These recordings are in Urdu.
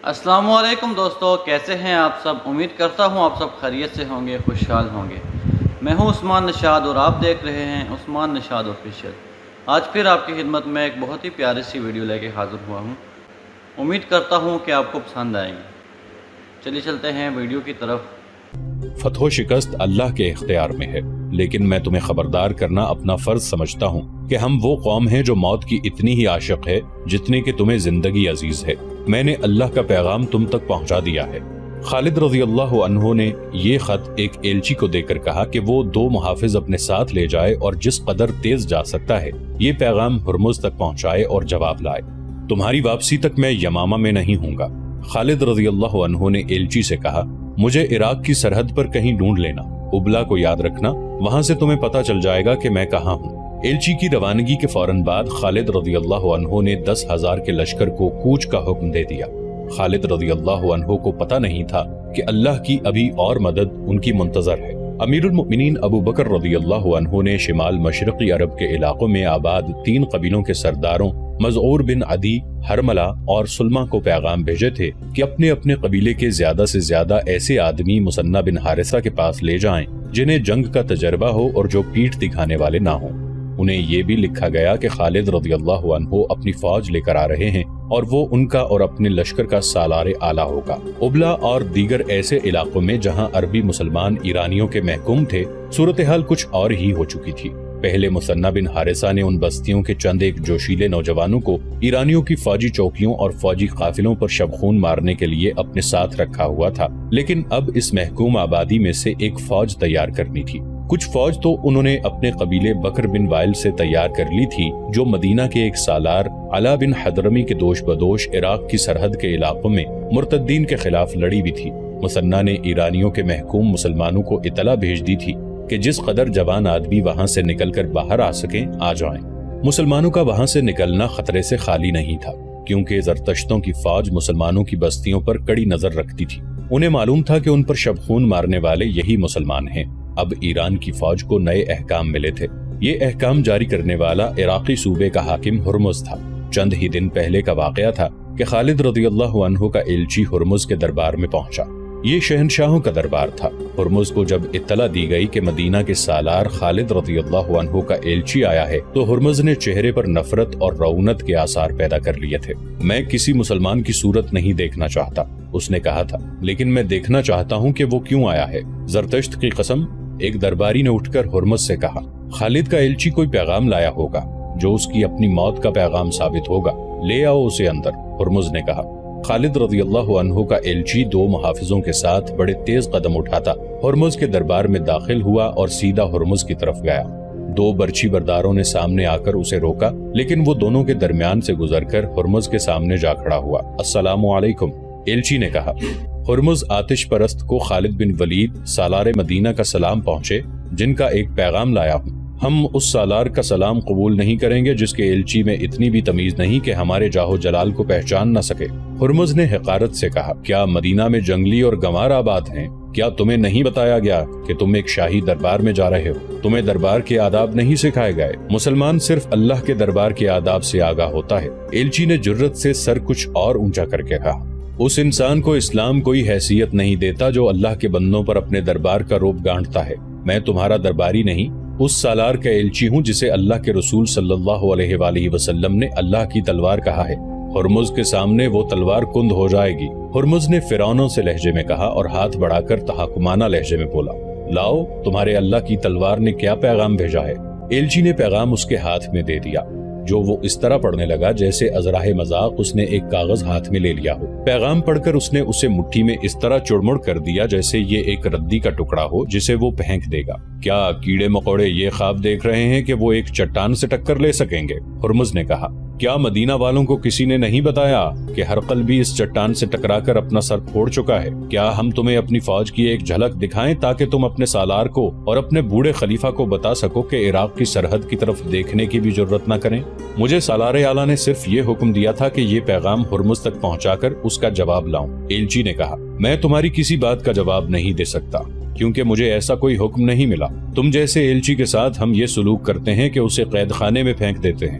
السلام علیکم دوستو، کیسے ہیں آپ سب؟ امید کرتا ہوں آپ سب خیریت سے ہوں گے، خوشحال ہوں گے۔ میں ہوں عثمان نشاد اور آپ دیکھ رہے ہیں عثمان نشاد آفیشیل۔ آج پھر آپ کی خدمت میں ایک بہت ہی پیاری سی ویڈیو لے کے حاضر ہوا ہوں۔ امید کرتا ہوں کہ آپ کو پسند آئے گی۔ چلیے چلتے ہیں ویڈیو کی طرف۔ فتح و شکست اللہ کے اختیار میں ہے، لیکن میں تمہیں خبردار کرنا اپنا فرض سمجھتا ہوں کہ ہم وہ قوم ہیں جو موت کی اتنی ہی عاشق ہے جتنی کہ تمہیں زندگی عزیز ہے۔ میں نے اللہ کا پیغام تم تک پہنچا دیا ہے۔ خالد رضی اللہ عنہ نے یہ خط ایک ایلچی کو دے کر کہا کہ وہ 2 محافظ اپنے ساتھ لے جائے اور جس قدر تیز جا سکتا ہے یہ پیغام ہرمز تک پہنچائے اور جواب لائے۔ تمہاری واپسی تک میں یمامہ میں نہیں ہوں گا۔ خالد رضی اللہ عنہ نے ایلچی سے کہا، مجھے عراق کی سرحد پر کہیں ڈھونڈ لینا، ابلا کو یاد رکھنا، وہاں سے تمہیں پتہ چل جائے گا کہ میں کہاں ہوں۔ ایلچی کی روانگی کے فوراً بعد خالد رضی اللہ عنہ نے 10,000 کے لشکر کو کوچ کا حکم دے دیا۔ خالد رضی اللہ عنہ کو پتہ نہیں تھا کہ اللہ کی ابھی اور مدد ان کی منتظر ہے۔ امیر المؤمنین ابو بکر رضی اللہ عنہ نے شمال مشرقی عرب کے علاقوں میں آباد 3 قبیلوں کے سرداروں مزعور بن عدی، حرملہ اور سلمہ کو پیغام بھیجے تھے کہ اپنے اپنے قبیلے کے زیادہ سے زیادہ ایسے آدمی مثنہ بن حارثہ کے پاس لے جائیں جنہیں جنگ کا تجربہ ہو اور جو پیٹھ دکھانے والے نہ ہوں۔ انہیں یہ بھی لکھا گیا کہ خالد رضی اللہ عنہ اپنی فوج لے کر آ رہے ہیں اور وہ ان کا اور اپنے لشکر کا سالار اعلیٰ ہوگا۔ ابلا اور دیگر ایسے علاقوں میں جہاں عربی مسلمان ایرانیوں کے محکوم تھے، صورتحال کچھ اور ہی ہو چکی تھی۔ پہلے مثنہ بن حارثہ نے ان بستیوں کے چند ایک جوشیلے نوجوانوں کو ایرانیوں کی فوجی چوکیوں اور فوجی قافلوں پر شبخون مارنے کے لیے اپنے ساتھ رکھا ہوا تھا، لیکن اب اس محکوم آبادی میں سے ایک فوج تیار کرنی تھی۔ کچھ فوج تو انہوں نے اپنے قبیلے بکر بن وائل سے تیار کر لی تھی، جو مدینہ کے ایک سالار علا بن حضرمی کے دوش بدوش عراق کی سرحد کے علاقوں میں مرتدین کے خلاف لڑی بھی تھی۔ مثنہ نے ایرانیوں کے محکوم مسلمانوں کو اطلاع بھیج دی تھی کہ جس قدر جوان آدمی وہاں سے نکل کر باہر آ سکیں آ جائیں۔ مسلمانوں کا وہاں سے نکلنا خطرے سے خالی نہیں تھا، کیونکہ زرتشتوں کی فوج مسلمانوں کی بستیوں پر کڑی نظر رکھتی تھی۔ انہیں معلوم تھا کہ ان پر شبخون مارنے والے یہی مسلمان ہیں۔ اب ایران کی فوج کو نئے احکام ملے تھے۔ یہ احکام جاری کرنے والا عراقی صوبے کا حاکم ہرمز تھا۔ چند ہی دن پہلے کا واقعہ تھا کہ خالد رضی اللہ عنہ کا ایلچی ہرمز کے دربار میں پہنچا۔ یہ شہنشاہوں کا دربار تھا۔ ہرمز کو جب اطلاع دی گئی کہ مدینہ کے سالار خالد رضی اللہ عنہ کا ایلچی آیا ہے تو ہرمز نے چہرے پر نفرت اور رعونت کے آثار پیدا کر لیے تھے۔ میں کسی مسلمان کی صورت نہیں دیکھنا چاہتا، اس نے کہا تھا، لیکن میں دیکھنا چاہتا ہوں کہ وہ کیوں آیا ہے۔ زرتشت کی قسم، ایک درباری نے اٹھ کر ہرمز سے کہا، خالد کا ایلچی کوئی پیغام لایا ہوگا جو اس کی اپنی موت کا پیغام ثابت ہوگا، لے آؤ اسے اندر۔ ہرمز نے کہا۔ خالد رضی اللہ عنہ کا ایلچی 2 محافظوں کے ساتھ بڑے تیز قدم اٹھاتا ہرمز کے دربار میں داخل ہوا اور سیدھا ہرمز کی طرف گیا۔ 2 برچھی برداروں نے سامنے آ کر اسے روکا، لیکن وہ دونوں کے درمیان سے گزر کر ہرمز کے سامنے جا کھڑا ہوا۔ السلام علیکم، ایلچی نے کہا۔ ہرمز آتش پرست کو خالد بن ولید سالار مدینہ کا سلام پہنچے، جن کا ایک پیغام لایا ہوں۔ ہم اس سالار کا سلام قبول نہیں کریں گے جس کے ایلچی میں اتنی بھی تمیز نہیں کہ ہمارے جاہو جلال کو پہچان نہ سکے۔ ہرمز نے حقارت سے کہا، کیا مدینہ میں جنگلی اور گنوار آباد ہیں؟ کیا تمہیں نہیں بتایا گیا کہ تم ایک شاہی دربار میں جا رہے ہو؟ تمہیں دربار کے آداب نہیں سکھائے گئے؟ مسلمان صرف اللہ کے دربار کے آداب سے آگاہ ہوتا ہے۔ ایلچی نے جرت سے سر کچھ اور اونچا کر کے کہا، اس انسان کو اسلام کوئی حیثیت نہیں دیتا جو اللہ کے بندوں پر اپنے دربار کا رعب گانٹتا ہے۔ میں تمہارا درباری نہیں، اس سالار کا ایلچی ہوں جسے اللہ کے رسول صلی اللہ علیہ وآلہ وسلم نے اللہ کی تلوار کہا ہے۔ ہرمز کے سامنے وہ تلوار کند ہو جائے گی۔ ہرمز نے فرعونوں سے لہجے میں کہا اور ہاتھ بڑھا کر تحکمانہ لہجے میں بولا، لاؤ، تمہارے اللہ کی تلوار نے کیا پیغام بھیجا ہے؟ ایلچی نے پیغام اس کے ہاتھ میں دے دیا، جو وہ اس طرح پڑھنے لگا جیسے ازراہ مذاق اس نے ایک کاغذ ہاتھ میں لے لیا ہو۔ پیغام پڑھ کر اس نے اسے مٹھی میں اس طرح چڑمڑ کر دیا جیسے یہ ایک ردی کا ٹکڑا ہو جسے وہ پھینک دے گا۔ کیا کیڑے مکوڑے یہ خواب دیکھ رہے ہیں کہ وہ ایک چٹان سے ٹکر لے سکیں گے؟ ہرمز نے کہا، کیا مدینہ والوں کو کسی نے نہیں بتایا کہ ہرقل بھی اس چٹان سے ٹکرا کر اپنا سر پھوڑ چکا ہے؟ کیا ہم تمہیں اپنی فوج کی ایک جھلک دکھائیں تاکہ تم اپنے سالار کو اور اپنے بوڑھے خلیفہ کو بتا سکو کہ عراق کی سرحد کی طرف دیکھنے کی بھی جرت نہ کریں؟ مجھے سالار اعلیٰ نے صرف یہ حکم دیا تھا کہ یہ پیغام ہرمز تک پہنچا کر اس کا جواب لاؤں۔ ایلچی نے کہا، میں تمہاری کسی بات کا جواب نہیں دے سکتا، کیونکہ مجھے ایسا کوئی حکم نہیں ملا۔ تم جیسے ایلچی کے ساتھ ہم یہ سلوک کرتے ہیں کہ اسے قید خانے میں پھینک دیتے ہیں۔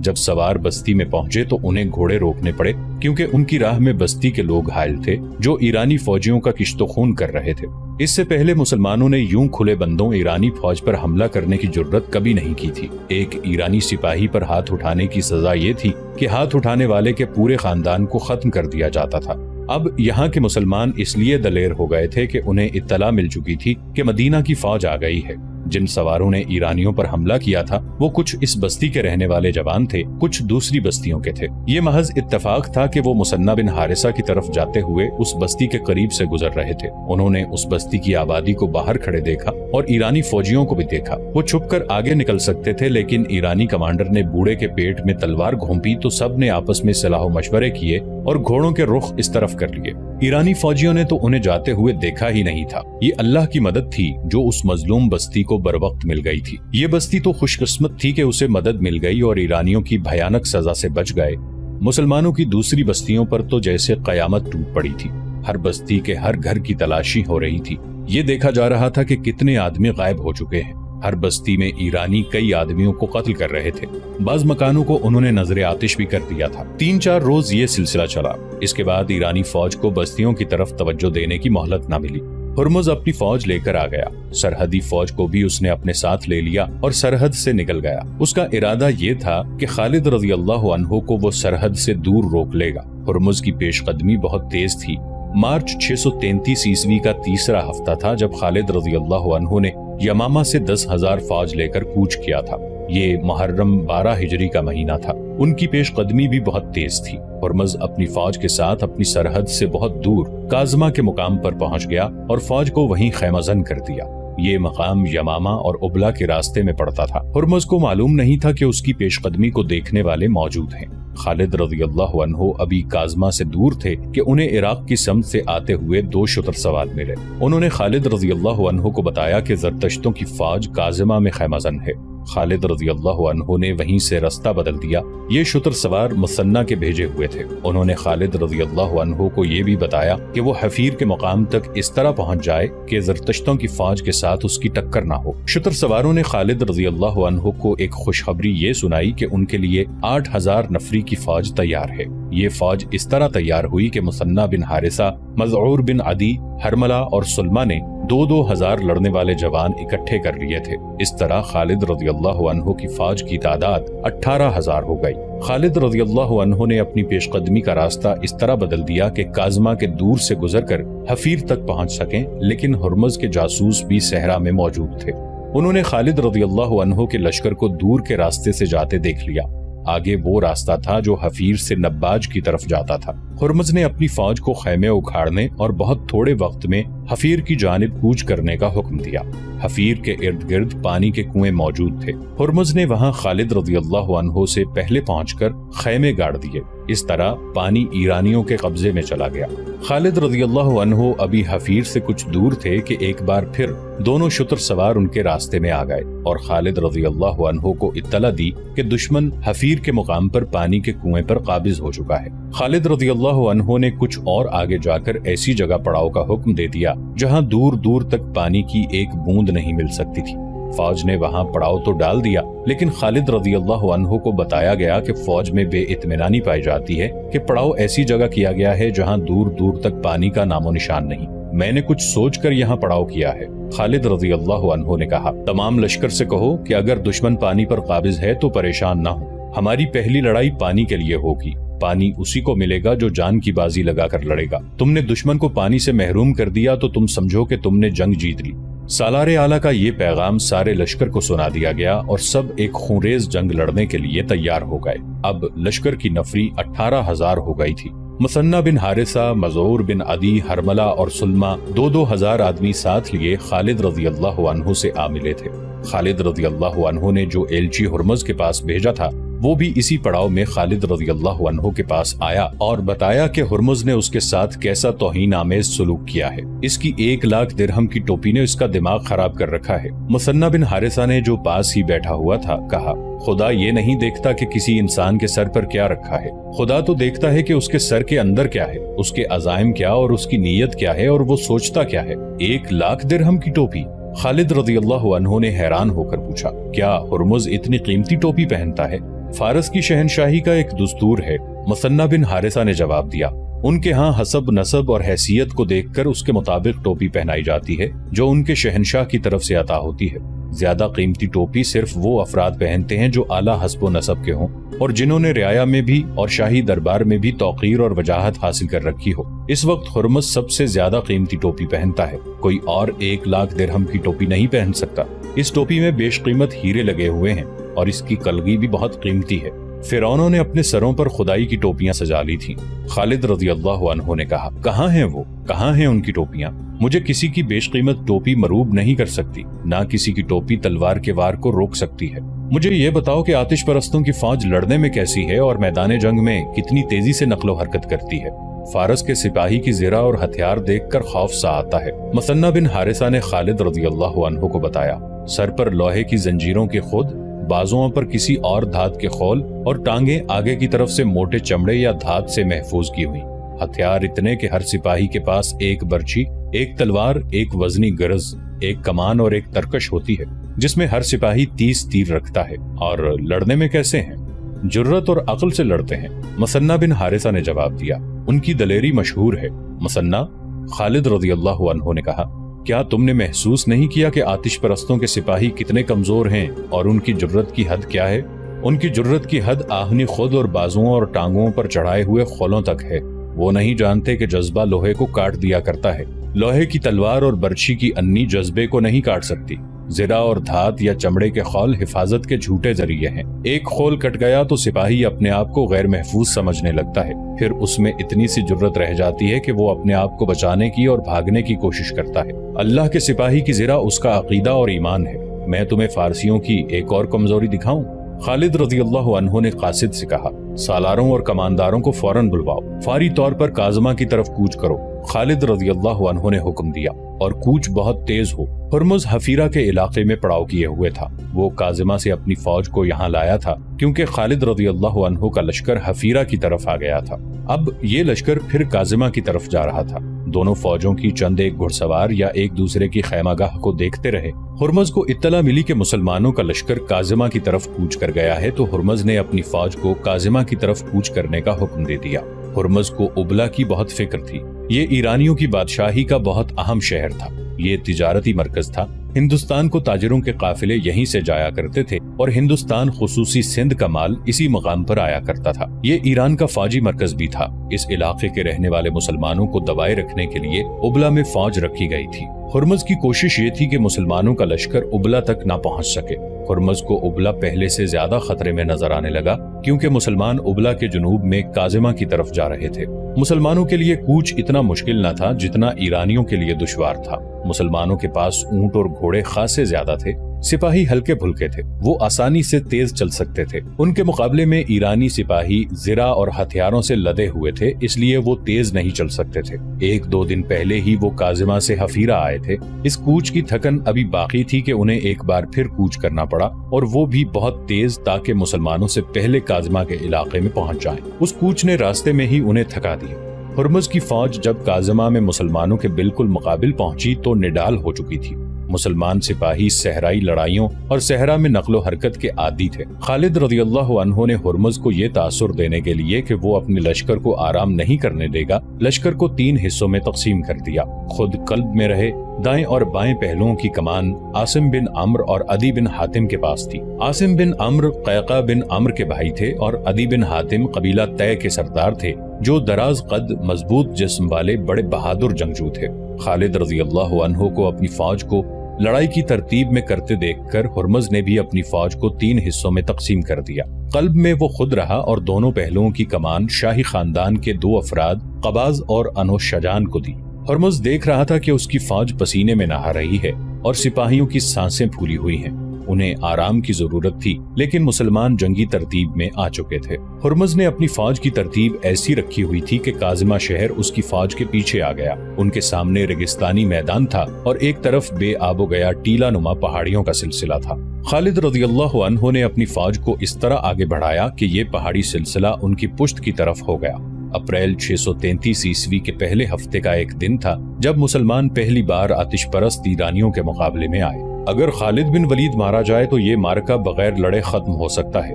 جب سوار بستی میں پہنچے تو انہیں گھوڑے روکنے پڑے کیونکہ ان کی راہ میں بستی کے لوگ حائل تھے جو ایرانی فوجیوں کا کشت و خون کر رہے تھے۔ اس سے پہلے مسلمانوں نے یوں کھلے بندوں ایرانی فوج پر حملہ کرنے کی جرت کبھی نہیں کی تھی۔ ایک ایرانی سپاہی پر ہاتھ اٹھانے کی سزا یہ تھی کہ ہاتھ اٹھانے والے کے پورے خاندان کو ختم کر دیا جاتا تھا۔ اب یہاں کے مسلمان اس لیے دلیر ہو گئے تھے کہ انہیں اطلاع مل چکی تھی کہ مدینہ کی فوج آ گئی ہے۔ جن سواروں نے ایرانیوں پر حملہ کیا تھا وہ کچھ اس بستی کے رہنے والے جوان تھے، کچھ دوسری بستیوں کے تھے۔ یہ محض اتفاق تھا کہ وہ مثنی بن حارثہ کی طرف جاتے ہوئے اس بستی کے قریب سے گزر رہے تھے۔ انہوں نے اس بستی کی آبادی کو باہر کھڑے دیکھا اور ایرانی فوجیوں کو بھی دیکھا۔ وہ چھپ کر آگے نکل سکتے تھے لیکن ایرانی کمانڈر نے بوڑھے کے پیٹ میں تلوار گھونپی تو سب نے آپس میں صلاح و مشورے کیے اور گھوڑوں کے رخ اس طرف کر لیے۔ ایرانی فوجیوں نے تو انہیں جاتے ہوئے دیکھا ہی نہیں تھا۔ یہ اللہ کی مدد تھی جو اس مظلوم بستی کو بروقت مل گئی تھی۔ یہ بستی تو خوش قسمت تھی کہ اسے مدد مل گئی اور ایرانیوں کی بھیانک سزا سے بچ گئے۔ مسلمانوں کی دوسری بستیوں پر تو جیسے قیامت ٹوٹ پڑی تھی۔ ہر بستی کے ہر گھر کی تلاشی ہو رہی تھی۔ یہ دیکھا جا رہا تھا کہ کتنے آدمی غائب ہو چکے ہیں۔ ہر بستی میں ایرانی کئی آدمیوں کو قتل کر رہے تھے۔ بعض مکانوں کو انہوں نے نظر آتش بھی کر دیا تھا۔ 3-4 روز یہ سلسلہ چلا۔ اس کے بعد ایرانی فوج کو بستیوں کی طرف توجہ دینے کی مہلت نہ ملی۔ ہرمز اپنی فوج لے کر آ گیا۔ سرحدی فوج کو بھی اس نے اپنے ساتھ لے لیا اور سرحد سے نکل گیا۔ اس کا ارادہ یہ تھا کہ خالد رضی اللہ عنہ کو وہ سرحد سے دور روک لے گا۔ ہرمز کی پیش قدمی بہت تیز تھی۔ مارچ 633 عیسوی کا تیسرا ہفتہ تھا جب خالد رضی اللہ عنہ نے یمامہ سے 10,000 فوج لے کر کوچ کیا تھا۔ یہ محرم 12 ہجری کا مہینہ تھا۔ ان کی پیش قدمی بھی بہت تیز تھی۔ ہرمز اپنی فوج کے ساتھ اپنی سرحد سے بہت دور کاظمہ کے مقام پر پہنچ گیا اور فوج کو وہیں خیمہ زن کر دیا۔ یہ مقام یمامہ اور ابلا کے راستے میں پڑتا تھا۔ ہرمز کو معلوم نہیں تھا کہ اس کی پیش قدمی کو دیکھنے والے موجود ہیں۔ خالد رضی اللہ عنہ ابھی کاظمہ سے دور تھے کہ انہیں عراق کی سمت سے آتے ہوئے 2 شتر سوار ملے۔ انہوں نے خالد رضی اللہ عنہ کو بتایا کہ زرتشتوں کی فوج کاظمہ میں خیمہ زن ہے۔ خالد رضی اللہ عنہ نے وہیں سے رستہ بدل دیا۔ یہ شتر سوار مثنی کے بھیجے ہوئے تھے۔ انہوں نے خالد رضی اللہ عنہ کو یہ بھی بتایا کہ وہ حفیر کے مقام تک اس طرح پہنچ جائے کہ زرتشتوں کی فوج کے ساتھ اس کی ٹکر نہ ہو۔ شتر سواروں نے خالد رضی اللہ عنہ کو ایک خوشخبری یہ سنائی کہ ان کے لیے 8,000 نفری کی فوج تیار ہے۔ یہ فوج اس طرح تیار ہوئی کہ مثنی بن حارثہ، مذعور بن عدی، حرملہ اور سلمہ نے 2-2 ہزار لڑنے والے جوان اکٹھے کر لیے تھے۔ اس طرح خالد رضی اللہ عنہ کی فوج کی تعداد 18,000 ہو گئی۔ خالد رضی اللہ عنہ نے اپنی پیش قدمی کا راستہ اس طرح بدل دیا کہ کاظمہ کے دور سے گزر کر حفیر تک پہنچ سکیں، لیکن ہرمز کے جاسوس بھی صحرا میں موجود تھے۔ انہوں نے خالد رضی اللہ عنہ کے لشکر کو دور کے راستے سے جاتے دیکھ لیا۔ آگے وہ راستہ تھا جو حفیر سے نباج کی طرف جاتا تھا۔ ہرمز نے اپنی فوج کو خیمے اکھاڑنے اور بہت تھوڑے وقت میں حفیر کی جانب کوچ کرنے کا حکم دیا۔ حفیر کے ارد گرد پانی کے کنویں موجود تھے۔ ہرمز نے وہاں خالد رضی اللہ عنہ سے پہلے پہنچ کر خیمے گاڑ دیے۔ اس طرح پانی ایرانیوں کے قبضے میں چلا گیا۔ خالد رضی اللہ عنہ ابھی حفیر سے کچھ دور تھے کہ ایک بار پھر دونوں شتر سوار ان کے راستے میں آ گئے اور خالد رضی اللہ عنہ کو اطلاع دی کہ دشمن حفیر کے مقام پر پانی کے کنویں پر قابض ہو چکا ہے۔ خالد رضی اللہ عنہ نے کچھ اور آگے جا کر ایسی جگہ پڑاؤ کا حکم دے دیا جہاں دور دور تک پانی کی ایک بوند نہیں مل سکتی تھی۔ فوج نے وہاں پڑاؤ تو ڈال دیا، لیکن خالد رضی اللہ عنہ کو بتایا گیا کہ فوج میں بے اطمینانی پائی جاتی ہے کہ پڑاؤ ایسی جگہ کیا گیا ہے جہاں دور دور تک پانی کا نام و نشان نہیں۔ میں نے کچھ سوچ کر یہاں پڑاؤ کیا ہے۔ خالد رضی اللہ عنہ نے کہا، تمام لشکر سے کہو کہ اگر دشمن پانی پر قابض ہے تو پریشان نہ ہو۔ ہماری پہلی لڑائی پانی کے لیے ہوگی۔ پانی اسی کو ملے گا جو جان کی بازی لگا کر لڑے گا۔ تم نے دشمن کو پانی سے محروم کر دیا تو تم سمجھو کہ تم نے جنگ جیت لی۔ سالار اعلیٰ کا یہ پیغام سارے لشکر کو سنا دیا گیا اور سب ایک خونریز جنگ لڑنے کے لیے تیار ہو گئے۔ اب لشکر کی نفری 18,000 ہو گئی تھی۔ مثنی بن حارثہ، مذعور بن عدی، حرملہ اور سلمہ 2-2 ہزار آدمی ساتھ لیے خالد رضی اللہ عنہ سے آ ملے تھے۔ خالد رضی اللہ عنہ نے جو ایلچی ہرمز کے پاس بھیجا تھا وہ بھی اسی پڑاؤ میں خالد رضی اللہ عنہ کے پاس آیا اور بتایا کہ ہرمز نے اس کے ساتھ کیسا توہین آمیز سلوک کیا ہے۔ اس کی 1,00,000 درہم کی ٹوپی نے اس کا دماغ خراب کر رکھا ہے۔ مثنی بن حارثہ نے جو پاس ہی بیٹھا ہوا تھا کہا، خدا یہ نہیں دیکھتا کہ کسی انسان کے سر پر کیا رکھا ہے، خدا تو دیکھتا ہے کہ اس کے سر کے اندر کیا ہے، اس کے عزائم کیا اور اس کی نیت کیا ہے اور وہ سوچتا کیا ہے۔ 1,00,000 درہم کی ٹوپی؟ خالد رضی اللہ عنہ نے حیران ہو کر پوچھا، کیا ہرمز اتنی قیمتی ٹوپی پہنتا ہے؟ فارس کی شہنشاہی کا ایک دستور ہے، مثنہ بن حارثہ نے جواب دیا۔ ان کے ہاں حسب نسب اور حیثیت کو دیکھ کر اس کے مطابق ٹوپی پہنائی جاتی ہے جو ان کے شہنشاہ کی طرف سے عطا ہوتی ہے۔ زیادہ قیمتی ٹوپی صرف وہ افراد پہنتے ہیں جو اعلیٰ حسب و نسب کے ہوں اور جنہوں نے رعایا میں بھی اور شاہی دربار میں بھی توقیر اور وجاہت حاصل کر رکھی ہو۔ اس وقت ہرمز سب سے زیادہ قیمتی ٹوپی پہنتا ہے، کوئی اور 1,00,000 درہم کی ٹوپی نہیں پہن سکتا۔ اس ٹوپی میں بیش قیمت ہیرے لگے ہوئے ہیں اور اس کی کلگی بھی بہت قیمتی ہے۔ فرعونوں نے اپنے سروں پر خدائی کی ٹوپیاں سجا لی تھیں۔ خالد رضی اللہ عنہ نے کہا، کہاں ہیں وہ؟ کہاں ہیں ان کی ٹوپیاں؟ مجھے کسی کی بیش قیمت ٹوپی مروب نہیں کر سکتی، نہ کسی کی ٹوپی تلوار کے وار کو روک سکتی ہے۔ مجھے یہ بتاؤ کہ آتش پرستوں کی فوج لڑنے میں کیسی ہے اور میدان جنگ میں کتنی تیزی سے نقل و حرکت کرتی ہے۔ فارس کے سپاہی کی زرہ اور ہتھیار دیکھ کر خوف سا آتا ہے۔ مثنہ بن حارثہ نے خالد رضی اللہ عنہ کو بتایا، سر پر لوہے کی زنجیروں کے خود، بازوؤں پر کسی اور دھات کے خول اور ٹانگیں آگے کی طرف سے موٹے چمڑے یا دھات سے محفوظ کی ہوئی۔ ہتھیار اتنے کہ ہر سپاہی کے پاس ایک برچی، ایک تلوار، ایک وزنی گرز، ایک کمان اور ایک ترکش ہوتی ہے جس میں ہر سپاہی 30 تیر رکھتا ہے۔ اور لڑنے میں کیسے ہیں؟ جرت اور عقل سے لڑتے ہیں، مثنہ بن حارثہ نے جواب دیا۔ ان کی دلیری مشہور ہے۔ مثنہ، خالد رضی اللہ عنہ نے کہا، کیا تم نے محسوس نہیں کیا کہ آتش پرستوں کے سپاہی کتنے کمزور ہیں اور ان کی جرت کی حد کیا ہے؟ ان کی جرت کی حد آہنی خود اور بازوؤں اور ٹانگوں پر چڑھائے ہوئے خولوں تک ہے۔ وہ نہیں جانتے کہ جذبہ لوہے کو کاٹ دیا کرتا ہے۔ لوہے کی تلوار اور برچھی کی انی جذبے کو نہیں کاٹ سکتی۔ زرہ اور دھات یا چمڑے کے خول حفاظت کے جھوٹے ذریعے ہیں۔ ایک خول کٹ گیا تو سپاہی اپنے آپ کو غیر محفوظ سمجھنے لگتا ہے، پھر اس میں اتنی سی جرت رہ جاتی ہے کہ وہ اپنے آپ کو بچانے کی اور بھاگنے کی کوشش کرتا ہے۔ اللہ کے سپاہی کی زرہ اس کا عقیدہ اور ایمان ہے۔ میں تمہیں فارسیوں کی ایک اور کمزوری دکھاؤں؟ خالد رضی اللہ عنہ نے قاصد سے کہا، سالاروں اور کمانداروں کو فوراً بلواؤ، فوری طور پر کاظمہ کی طرف کوچ کرو۔ خالد رضی اللہ عنہ نے حکم دیا اور کوچ بہت تیز ہو۔ ہرمز حفیرہ کے علاقے میں پڑاؤ کیے ہوئے تھا۔ وہ کاظمہ سے اپنی فوج کو یہاں لایا تھا کیونکہ خالد رضی اللہ عنہ کا لشکر حفیرہ کی طرف آ گیا تھا۔ اب یہ لشکر پھر کاظمہ کی طرف جا رہا تھا۔ دونوں فوجوں کی چند ایک گھڑ سوار یا ایک دوسرے کی خیمہ گاہ کو دیکھتے رہے۔ ہرمز کو اطلاع ملی کہ مسلمانوں کا لشکر کاظمہ کی طرف کوچ کر گیا ہے تو ہرمز نے اپنی فوج کو کاظمہ کی طرف کوچ کرنے کا حکم دے دیا۔ ہرمز کو ابلا کی بہت فکر تھی۔ یہ ایرانیوں کی بادشاہی کا بہت اہم شہر تھا، یہ تجارتی مرکز تھا۔ ہندوستان کو تاجروں کے قافلے یہیں سے جایا کرتے تھے اور ہندوستان خصوصی سندھ کا مال اسی مقام پر آیا کرتا تھا۔ یہ ایران کا فوجی مرکز بھی تھا۔ اس علاقے کے رہنے والے مسلمانوں کو دبائے رکھنے کے لیے ابلا میں فوج رکھی گئی تھی۔ ہرمز کی کوشش یہ تھی کہ مسلمانوں کا لشکر ابلا تک نہ پہنچ سکے۔ ہرمز کو ابلا پہلے سے زیادہ خطرے میں نظر آنے لگا کیونکہ مسلمان ابلا کے جنوب میں کاظمہ کی طرف جا رہے تھے۔ مسلمانوں کے لیے کوچ اتنا مشکل نہ تھا جتنا ایرانیوں کے لیے دشوار تھا۔ مسلمانوں کے پاس اونٹ اور گھوڑے خاصے زیادہ تھے، سپاہی ہلکے پھلکے تھے، وہ آسانی سے تیز چل سکتے تھے۔ ان کے مقابلے میں ایرانی سپاہی زرہ اور ہتھیاروں سے لدے ہوئے تھے، اس لیے وہ تیز نہیں چل سکتے تھے۔ 1-2 دن پہلے ہی وہ کاظمہ سے حفیرہ آئے تھے۔ اس کوچ کی تھکن ابھی باقی تھی کہ انہیں ایک بار پھر کوچ کرنا پڑا اور وہ بھی بہت تیز تاکہ مسلمانوں سے پہلے کاظمہ کے علاقے میں پہنچ جائیں۔ اس کوچ نے راستے میں ہی انہیں تھکا دیا۔ ہرمز کی فوج جب کاظمہ میں مسلمانوں کے بالکل مقابل پہنچی تو نڈال ہو چکی تھی۔ مسلمان سپاہی صحرائی لڑائیوں اور صحرا میں نقل و حرکت کے عادی تھے۔ خالد رضی اللہ عنہ نے ہرمز کو یہ تاثر دینے کے لیے کہ وہ اپنے لشکر کو آرام نہیں کرنے دے گا، لشکر کو 3 حصوں میں تقسیم کر دیا۔ خود قلب میں رہے۔ دائیں اور بائیں پہلوؤں کی کمان عاصم بن عمرو اور عدی بن حاتم کے پاس تھی۔ عاصم بن عمرو قیقہ بن عمرو کے بھائی تھے اور عدی بن حاتم قبیلہ طے کے سردار تھے جو دراز قد، مضبوط جسم والے بڑے بہادر جنگجو تھے۔ خالد رضی اللہ عنہ کو اپنی فوج کو لڑائی کی ترتیب میں کرتے دیکھ کر ہرمز نے بھی اپنی فوج کو 3 حصوں میں تقسیم کر دیا۔ قلب میں وہ خود رہا اور دونوں پہلوؤں کی کمان شاہی خاندان کے 2 افراد قباز اور انوشجان کو دی۔ ہرمز دیکھ رہا تھا کہ اس کی فوج پسینے میں نہا رہی ہے اور سپاہیوں کی سانسیں پھولی ہوئی ہیں۔ انہیں آرام کی ضرورت تھی لیکن مسلمان جنگی ترتیب میں آ چکے تھے۔ ہرمز نے اپنی فوج کی ترتیب ایسی رکھی ہوئی تھی کہ کاظمہ شہر اس کی فوج کے پیچھے آ گیا۔ ان کے سامنے ریگستانی میدان تھا اور ایک طرف بے آب و گیا ٹیلا نما پہاڑیوں کا سلسلہ تھا۔ خالد رضی اللہ عنہ نے اپنی فوج کو اس طرح آگے بڑھایا کہ یہ پہاڑی سلسلہ ان کی پشت کی طرف ہو گیا۔ اپریل 633 عیسوی کے پہلے ہفتے کا ایک دن تھا جب مسلمان پہلی بار آتش پرست ایرانیوں کے مقابلے میں آئے۔ اگر خالد بن ولید مارا جائے تو یہ معرکہ بغیر لڑے ختم ہو سکتا ہے۔